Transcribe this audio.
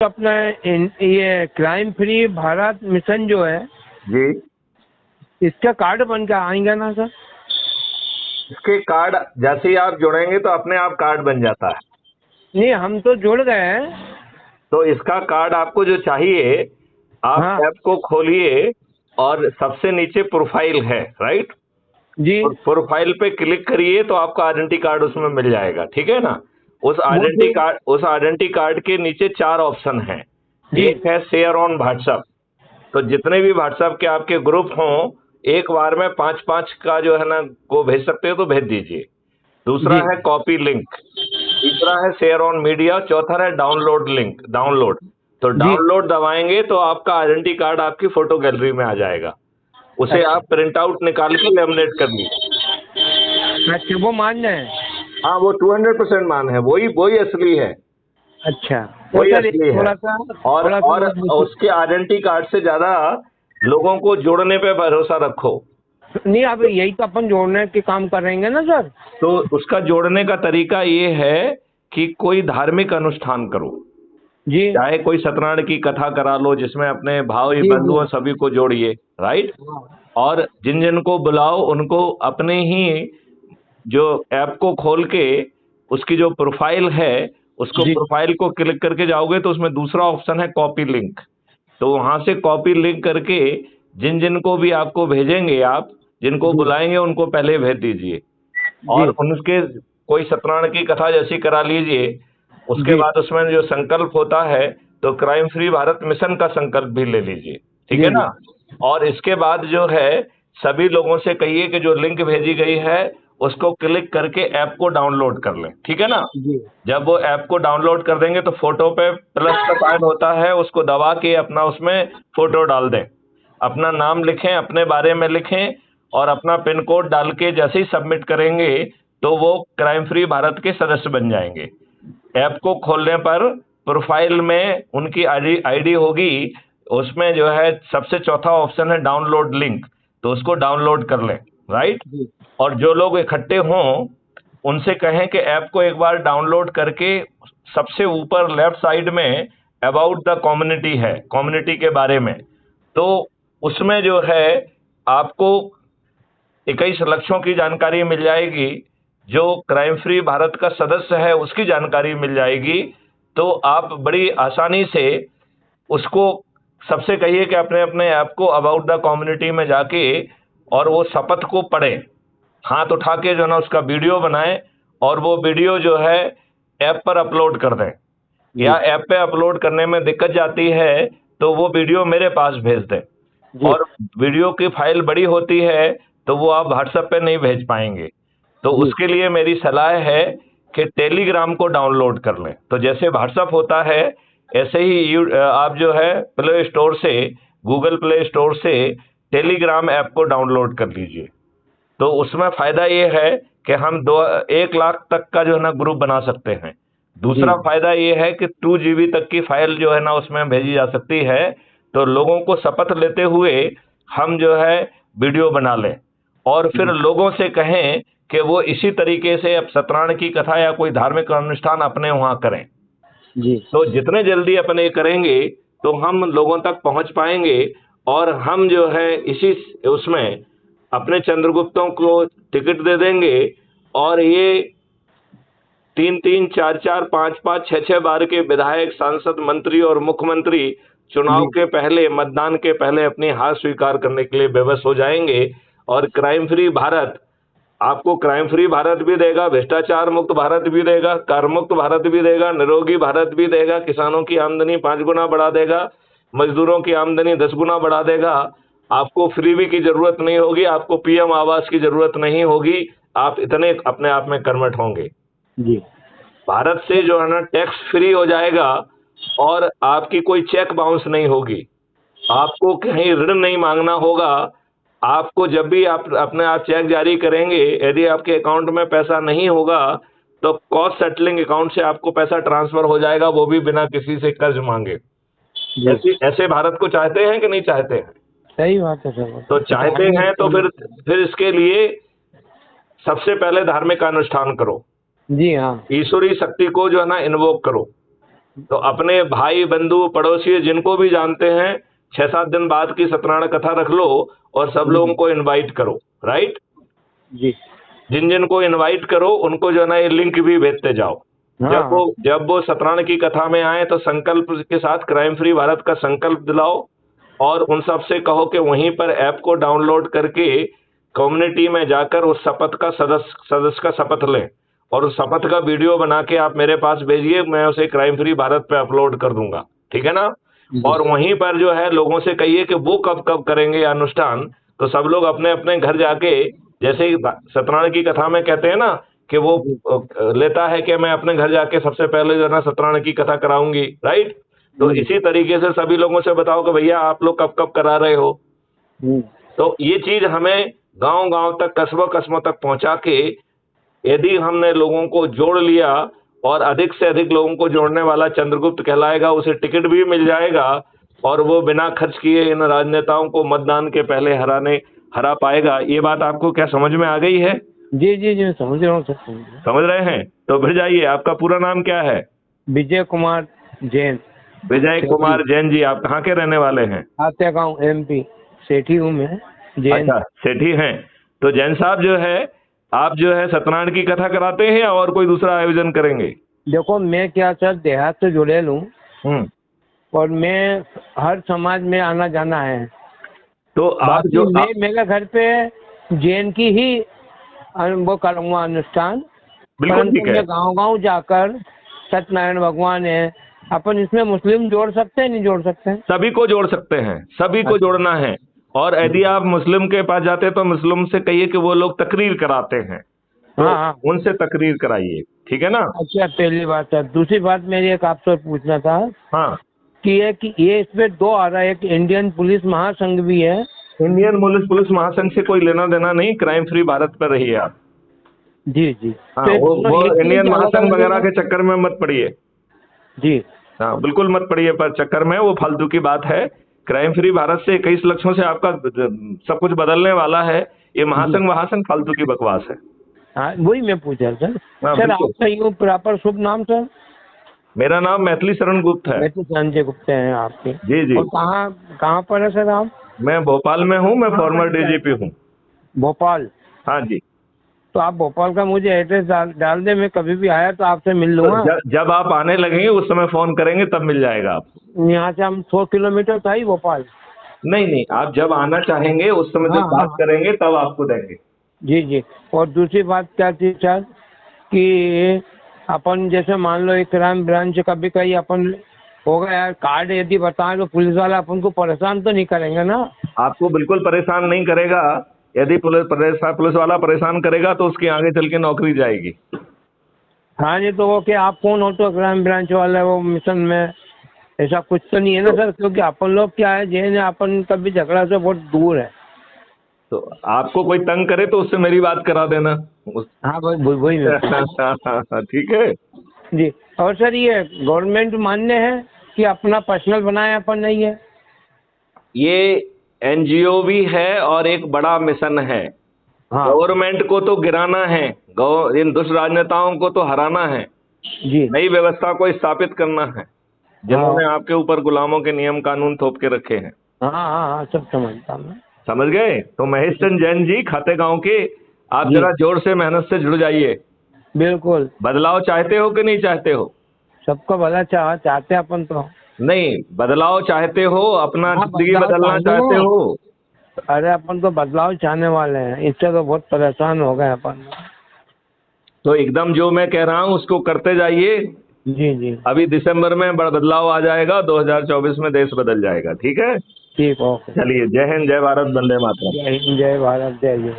अपना ये crime free Bharat mission जो है जी, इसका कार्ड बन के आएगा ना सर? इसके कार्ड जैसे ही आप जुड़ेंगे तो अपने आप कार्ड बन जाता है। नहीं, हम तो जुड़ गए हैं। तो इसका कार्ड आपको जो चाहिए, आप हाँ ऐप को खोलिए और सबसे नीचे प्रोफाइल है, राइट? जी। और प्रोफाइल पे क्लिक करिए तो आपका आइडेंटिटी कार्ड उसमें मिल जाएगा, ठीक है ना? वो जो उस आइडेंटिटी कार्ड के नीचे 4 ऑप्शन हैं। जी एक है शेयर ऑन व्हाट्सएप, तो जितने भी व्हाट्सएप के आपके ग्रुप हों, एक बार में 5-5 का जो है ना को भेज सकते हो तो भेज दीजिए। दूसरा जी है कॉपी लिंक, तीसरा है शेयर ऑन मीडिया, चौथा है डाउनलोड लिंक, डाउनलोड। तो जी। डाउनलोड दबाएंगे तो आपका आइडेंटिटी कार्ड आपकी फोटो गैलरी में आ जाएगा। उसे अच्छा आप प्रिंट आउट निकाल के लेमिनेट कर लीजिए। अच्छा, वो मान्य है। हाँ, वो 200% मान है, वही वही असली है, अच्छा तो वही सर एक असली है। और उसके आइडेंटिटी कार्ड से ज्यादा लोगों को जोड़ने पे भरोसा रखो। नहीं, अब यही तो अपन जोड़ने के काम करेंगे ना सर। तो उसका जोड़ने का तरीका ये है कि कोई धार्मिक अनुष्ठान करो, जी चाहे कोई सत्यनारायण की कथा करा लो जिसमें अपने भाई जी जी। बंधुओं सभी को जोड़िए, राइट? और जिन जिन को बुलाओ उनको अपने ही जो ऐप को खोल के उसकी जो प्रोफाइल है, उसको जी प्रोफाइल को क्लिक करके जाओगे तो उसमें दूसरा ऑप्शन है कॉपी लिंक। तो वहां से कॉपी लिंक करके जिन जिन को भी आपको भेजेंगे, आप जिनको जी बुलाएंगे उनको पहले भेज दीजिए और जी उनके कोई सत्यनारायण की कथा जैसी करा लीजिए। उसके जी बाद उसमें जो संकल्प होता है तो क्राइम फ्री भारत मिशन का संकल्प भी ले लीजिए, ठीक है जी ना? और इसके बाद जो है सभी लोगों से कहिए कि जो लिंक भेजी गई है उसको क्लिक करके ऐप को डाउनलोड कर लें, ठीक है ना? जी जब वो ऐप को डाउनलोड कर देंगे तो फोटो पे प्लस का साइन होता है, उसको दबा के अपना उसमें फोटो डाल दें, अपना नाम लिखें, अपने बारे में लिखें और अपना पिन कोड डाल के जैसे ही सबमिट करेंगे तो वो क्राइम फ्री भारत के सदस्य बन जाएंगे। ऐप को खोलने पर प्रोफाइल में उनकी आईडी होगी, उसमें जो है सबसे चौथा ऑप्शन है डाउनलोड लिंक, तो उसको डाउनलोड कर लें, राइट? जी और जो लोग इकट्ठे हों उनसे कहें कि ऐप को एक बार डाउनलोड करके सबसे ऊपर लेफ्ट साइड में अबाउट द कम्युनिटी है, कम्युनिटी के बारे में, तो उसमें जो है आपको 21 लक्ष्यों की जानकारी मिल जाएगी, जो क्राइम फ्री भारत का सदस्य है उसकी जानकारी मिल जाएगी। तो आप बड़ी आसानी से उसको सबसे कहिए कि अपने अपने ऐप को अबाउट द कम्युनिटी में जाके और वो शपथ को पढ़ें, हाथ उठा के जो है ना उसका वीडियो बनाएं और वो वीडियो जो है ऐप पर अपलोड कर दें, या जी ऐप पे अपलोड करने में दिक्कत जाती है तो वो वीडियो मेरे पास भेज दें। जी और वीडियो की फाइल बड़ी होती है तो वो आप व्हाट्सएप पे नहीं भेज पाएंगे, तो जी उसके लिए मेरी सलाह है कि टेलीग्राम को डाउनलोड कर लें। तो जैसे व्हाट्सएप होता है ऐसे ही आप जो है प्ले स्टोर से, गूगल प्ले स्टोर से टेलीग्राम ऐप को डाउनलोड कर लीजिए। तो उसमें फायदा ये है कि हम 1 लाख तक का जो है ना ग्रुप बना सकते हैं। दूसरा जी फायदा ये है कि 2 GB तक की फाइल जो है ना उसमें भेजी जा सकती है। तो लोगों को शपथ लेते हुए हम जो है वीडियो बना लें और फिर लोगों से कहें कि वो इसी तरीके से अब सत्यनारायण की कथा या कोई धार्मिक अनुष्ठान अपने वहां करें। जी तो जितने जल्दी अपने करेंगे तो हम लोगों तक पहुंच पाएंगे और हम जो है इसी उसमें अपने चंद्रगुप्तों को टिकट दे देंगे और ये 3-3, 4-4, 5-5, 6-6 बार के विधायक, सांसद, मंत्री और मुख्यमंत्री चुनाव जी के पहले, मतदान के पहले अपनी हार स्वीकार करने के लिए बेबस हो जाएंगे। और क्राइम फ्री भारत आपको क्राइम फ्री भारत भी देगा, भ्रष्टाचार मुक्त भारत भी देगा, कर मुक्त भारत भी देगा, निरोगी भारत भी देगा, किसानों की आमदनी 5 गुना बढ़ा देगा, मजदूरों की आमदनी 10 गुना बढ़ा देगा। आपको फ्रीबी की जरूरत नहीं होगी, आपको पीएम आवास की जरूरत नहीं होगी, आप इतने अपने आप में कर्मठ होंगे। जी भारत से जो है ना टैक्स फ्री हो जाएगा और आपकी कोई चेक बाउंस नहीं होगी, आपको कहीं ऋण नहीं मांगना होगा। आपको जब भी आप अपने आप चेक जारी करेंगे, यदि आपके अकाउंट में पैसा नहीं होगा तो कॉस्ट सेटलिंग अकाउंट से आपको पैसा ट्रांसफर हो जाएगा, वो भी बिना किसी से कर्ज मांगे। जी ऐसे भारत को चाहते हैं कि नहीं चाहते हैं? सही बात है सर। तो चाहते हैं तो फिर इसके लिए सबसे पहले धार्मिक अनुष्ठान करो, जी हाँ ईश्वरीय शक्ति को जो है ना इन्वोक करो, तो अपने भाई बंधु पड़ोसी जिनको भी जानते हैं 6-7 दिन बाद की सत्यनारायण कथा रख लो और सब लोगों को इनवाइट करो, राइट। जी। जिन जिन को इनवाइट करो उनको जो है ना ये लिंक भी भेजते जाओ। हाँ जब वो सत्यनारायण की कथा में आए तो संकल्प के साथ क्राइम फ्री भारत का संकल्प दिलाओ और उन सब से कहो कि वहीं पर ऐप को डाउनलोड करके कम्युनिटी में जाकर उस शपथ का सदस्य का शपथ लें और उस शपथ का वीडियो बना के आप मेरे पास भेजिए, मैं उसे क्राइम फ्री भारत पे अपलोड कर दूंगा, ठीक है ना। और वहीं पर जो है लोगों से कहिए कि वो कब कब करेंगे अनुष्ठान, तो सब लोग अपने अपने घर जाके, जैसे ही सत्यनारायण की कथा में कहते हैं ना कि वो लेता है कि मैं अपने घर जाके सबसे पहले जो है ना सत्यनारायण की कथा कराऊंगी, राइट। तो इसी तरीके से सभी लोगों से बताओ कि भैया आप लोग कब कब करा रहे हो। तो ये चीज हमें गांव गांव तक, कस्बों कस्बों तक पहुंचा के यदि हमने लोगों को जोड़ लिया और अधिक से अधिक लोगों को जोड़ने वाला चंद्रगुप्त कहलाएगा, उसे टिकट भी मिल जाएगा और वो बिना खर्च किए इन राजनेताओं को मतदान के पहले हरा पाएगा। ये बात आपको क्या समझ में आ गई है? जी जी जी, समझ रहा हूँ सर, समझ रहे हैं। तो फिर जाइए, आपका पूरा नाम क्या है? विजय कुमार जैन। विजय कुमार जैन जी, आप कहाँ के रहने वाले हैं? खातेगांव MP, सेठी हूँ मैं, जैन। अच्छा, सेठी हैं। तो जैन साहब जो है, आप जो है सत्यनारायण की कथा कराते हैं या और कोई दूसरा आयोजन करेंगे? देखो मैं क्या सर देहात से जुड़े लूँ और मैं हर समाज में आना जाना है। तो आप जो मेरे घर पे जैन की ही वो करूँगा अनुष्ठान। बिल्कुल ठीक है। गांव गांव जाकर सत्यनारायण भगवान है, अपन इसमें मुस्लिम जोड़ सकते हैं, नहीं जोड़ सकते हैं? सभी को जोड़ सकते हैं, सभी को जोड़ना है। और यदि आप मुस्लिम के पास जाते हैं तो मुस्लिम से कहिए कि वो लोग तकरीर कराते हैं, तो उनसे तकरीर कराइए, ठीक है ना। अच्छा, पहली बात है। दूसरी बात मेरी एक आपसे पूछना था। हाँ, कि ये इसमें 2 आ रहा है, एक इंडियन पुलिस महासंघ भी है। इंडियन पुलिस महासंघ से कोई लेना देना नहीं, क्राइम फ्री भारत पर रहिए आप। जी जी। हाँ, वो इंडियन महासंघ वगैरह के चक्कर में मत पड़िए जी। हाँ, बिल्कुल मत पड़िए पर चक्कर में, वो फालतू की बात है। क्राइम फ्री भारत से 21 लक्षों से आपका सब कुछ बदलने वाला है। ये महासंघ फालतू की बकवास है। हाँ, वही मैं पूछा सर। सर आपका यूँ प्रॉपर शुभ नाम सर? मेरा नाम मैथिली शरण गुप्त है। मैथिली संजय गुप्ता है आपके? जी जी। और कहाँ पर है सर आप? मैं भोपाल में हूँ, मैं फॉर्मर DGP हूँ। भोपाल? हाँ जी। तो आप भोपाल का मुझे एड्रेस डाल दे, मैं कभी भी आया तो आपसे मिल लूंगा। तो जब आप आने लगेंगे उस समय फोन करेंगे, तब मिल जाएगा आपको। यहाँ से हम 100 किलोमीटर था ही भोपाल। नहीं, आप जब आना चाहेंगे उस समय जब बात करेंगे तब आपको देंगे। जी जी। और दूसरी बात क्या थी सर कि अपन जैसे मान लो एक क्राइम ब्रांच कभी कहीं अपन होगा यार, कार्ड यदि बताएं तो पुलिस वाला अपन को परेशान तो नहीं करेंगे ना? आपको बिल्कुल परेशान नहीं करेगा। यदि पुलिस वाला परेशान करेगा तो उसकी आगे चल के नौकरी जाएगी। हाँ जी। तो वो क्या आप कौन हो तो क्राइम ब्रांच वाले वो मिशन में, ऐसा कुछ तो नहीं है ना सर? क्योंकि अपन लोग क्या है, जैन अपन कभी झगड़ा से बहुत दूर है। तो आपको कोई तंग करे तो उससे मेरी बात करा देना। हाँ वही ठीक है जी। और सर ये गवर्नमेंट मान्य है कि अपना पर्सनल बनाया अपन नहीं है? ये NGO भी है और एक बड़ा मिशन है। गवर्नमेंट को तो गिराना है, इन दुष्ट राजनेताओं को तो हराना है जी। नई व्यवस्था को स्थापित करना है जिन्होंने आपके ऊपर गुलामों के नियम कानून थोप के रखे हैं। हाँ, सब समझता हूँ। समझ गए? तो महेश चंद जैन जी, खातेगांव के, आप जरा जोर से मेहनत से जुड़ जाइए। बिल्कुल। बदलाव चाहते हो कि नहीं चाहते हो? सबको भला चाहते अपन तो। नहीं, बदलाव चाहते हो, अपना जिंदगी बदलना चाहते हो? अरे अपन तो बदलाव चाहने वाले हैं, इससे तो बहुत परेशान हो गए अपन। तो एकदम जो मैं कह रहा हूँ उसको करते जाइए। जी जी। अभी दिसंबर में बड़ा बदलाव आ जाएगा, 2024 में देश बदल जाएगा। ठीक है, ठीक, ओके। चलिए, जय हिंद, जय भारत, वंदे मातरम। जय हिंद, जय भारत, जय जय।